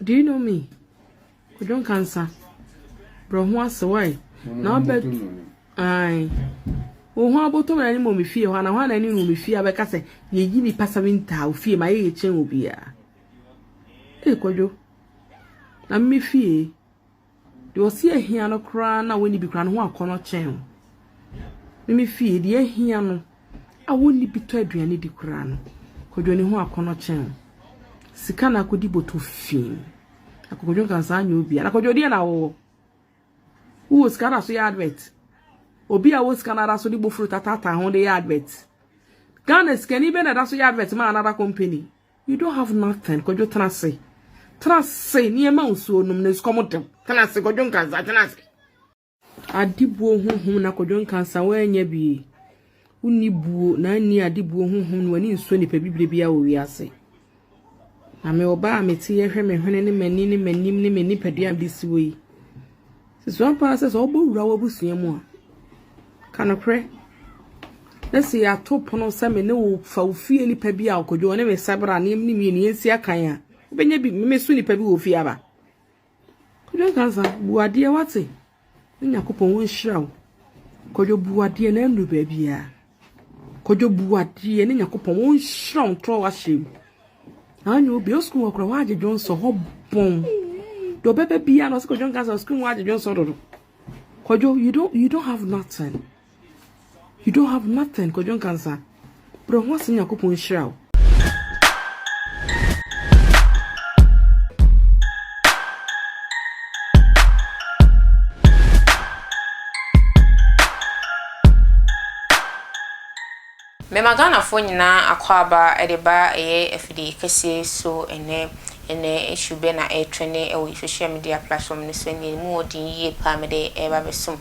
Do you know me? Nkansah. Bro, what's the way? Now bet. Aye. Oh, how about to any more me fear? And I want any room me fear because ye give me pass a winter, fear my age will be a. Eh, Kwadwo. Na me fear. You see a here no crown now when you be crown one corner chain. Me fear, dear here no. I won't be to aduane di crown. Kwadwo ni one corner chain. Sikana kudi botu fin. Akwadwo Nkansah nyu bi. Akwadwo dia na wo. Who was kana so advert. Obi a was kana so di bofru tata ho de advert. Ghana scan even na so advert ma another company. You don't have nothing. Kwadwo transe. Transe ni e ma uso num na skomodem. Transe Kwadwo Nkansah transe. Adibuo honhom na Kwadwo Nkansah wa anya bi. Uni buo na ani adibuo honhom no ani nso ni pa bibre bia wo wiase. Na me oba ameti ye hwe me hwene ne mani ne manim ne mani padua bisi wo yi. So pa se so obowura wo busua mu a. Kanokre. Na se ya top no se me ne wo fa ofie ni pa bia Kwadwo ne me sabra ne mi ni ensi akan a. Obenya bi me su ni pa bi wo ofie aba. Kwadwo Nkansah buade wate. Nyakopon won hirawo. Kwadwo buade na ndu ba bia. Kwadwo buade ne nyakopon won hirawo tro wa hye. Anyo bi oskun okra waje Johnson ho bon. Do bebe bia no Kwadwo Nkansah oskun waje Johnson do. Kwadwo you don't have nothing. You don't have nothing Kwadwo Nkansah. Bro what's in yakopon hirawo. Me magana fo nyina akwaba edeba FD kese so ene issue be na trending e social media platform ni so ni mu odin yie pa me de e ba besum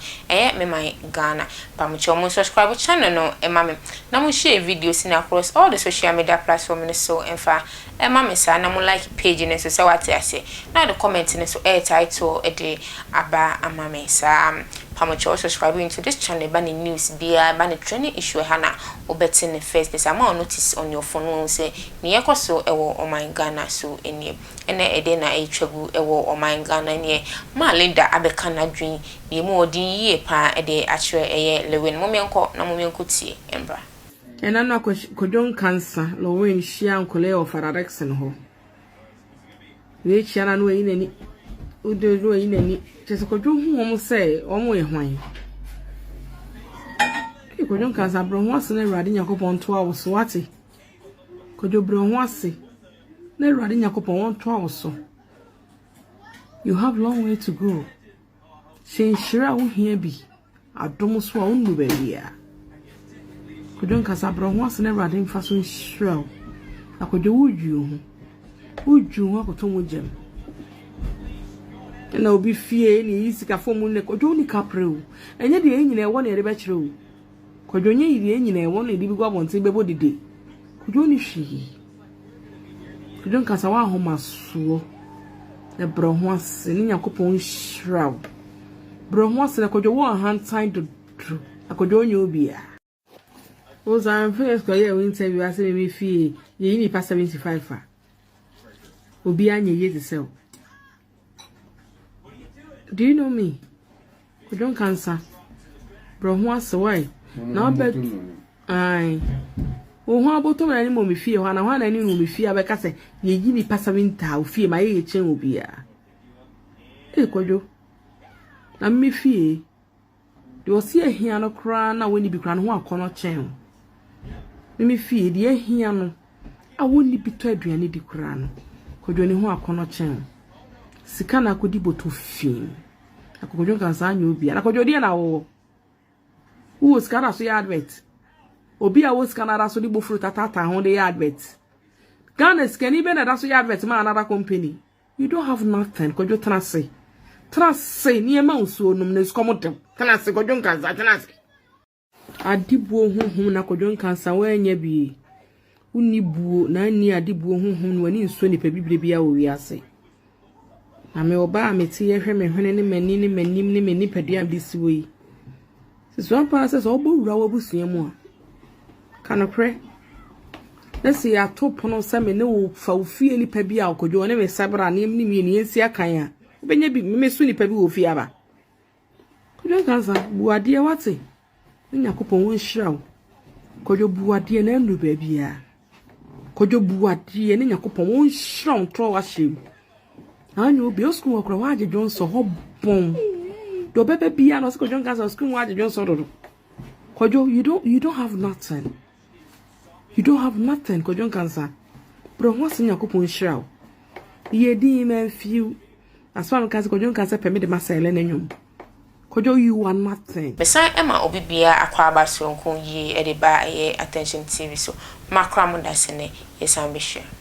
me my Ghana pa mo chomo subscribe channel no e ma me na mo share videos in across all the social media platform ni so enfa e ma me sa na mo like page ni so say what I say na the comment ni so title e de aba ama me sa Pamacho subscribing to this channel bani news bia bani trending issue hana obetin first this amount notice on your phone say ni ekoso ewo o my Ghana so ene ede na etwagu ewo o my Ghana ne ma Linda abeka na dwen ni mu odin yie pa ede akire eye lewen momenko na momenko tie embra ena na Kwadwo Nkansah lowen hia nkole of Arr0gänt ho we hia na no yi nani udo yi nani just Kwadwo hu mo say omo e hwan Kwadwo Nkansah bro ho ase na Awurade Nyakopon to awo so ate Kwadwo bro ho ase na Awurade Nyakopon won to awo so you have long way to go shenshira wo hia bi adom so a wonu ba bia Kwadwo Nkansah bro ho ase na Awurade mfa so nshira Kwadwo wuju ho akoto mo gem na obi fie ni isika fomu ne Kwadwo ni kapreu enye de enyina ewo na erebe kireu Kwadwo nye iri enyina ewo na edibi gwa bonte bebo dide Kwadwo ni hwi Kwadwo Nkansah wa homa so e bro ho ase ni Nyakopon hirawo bro ho ase na Kwadwo wo hand sign do Kwadwo nye obi a ozan first ko ye interview ase me fie ye ni pa 75 a obi anye ye tse. Do you know me? Kwadwo Nkansah. Bro, what's the way? Now bet. Aye. Oh, how about to any more me fear? And I want any room me fear because ye give me pass a winter, fear my age will be a. Eh, Kwadwo. Na me fear. You see a here no crown now when you be crown one corner chain. Me fear, dear here no. I won't be to aduane di crown. Kwadwo ni one corner chain. Sikana kudi botu fin. Kwadwo Nkansah nyu bi. Kwadwo dia na wo. Who was kana so advert. Obi a was kana so di bofru tata ho de advert. Ghana scan even na so advert ma another company. You don't have nothing. Kwadwo transe. Transe ni e ma uso num na skomodem. Transe Kwadwo Nkansah transe. Adibuo honhom na Kwadwo Nkansah wa anya bi. Uni buo na ani adibuo honhom no ani nso ni pa bibre bia wo wiase. Na me oba ameti ye hwe me hwene ne mani ne manim ne mani padua bisi wo yi. So pa se so obowura wo busua mu a. Kanokre. na se ya to pono se me ne wo fa ofie nipa bi a okodwo ne me sabra ne me ni ensi akan a obenya bi me su nipa bi wo ofie aba kodwo Nkansah buade wate nyakopon won hirawo kodwo buade na ndu ba bia kodwo buade ne nyakopon won hirawo tro wa shem anyo obi oskun wakra wa age Johnson ho bon do bebe bia no se kodwo Nkansah oskun wa age Johnson do kodwo you don't have nothing. You don't have nothing, kodwo Nkansah. Bro, what's in your coupon shroud? Ye di man few. As far as kodwo Nkansah permit the massaile nenum. Kodwo, you are nothing. Beside Emma Obibia Akwaba so ye ediba attention TV so macramunda sene yes ambition.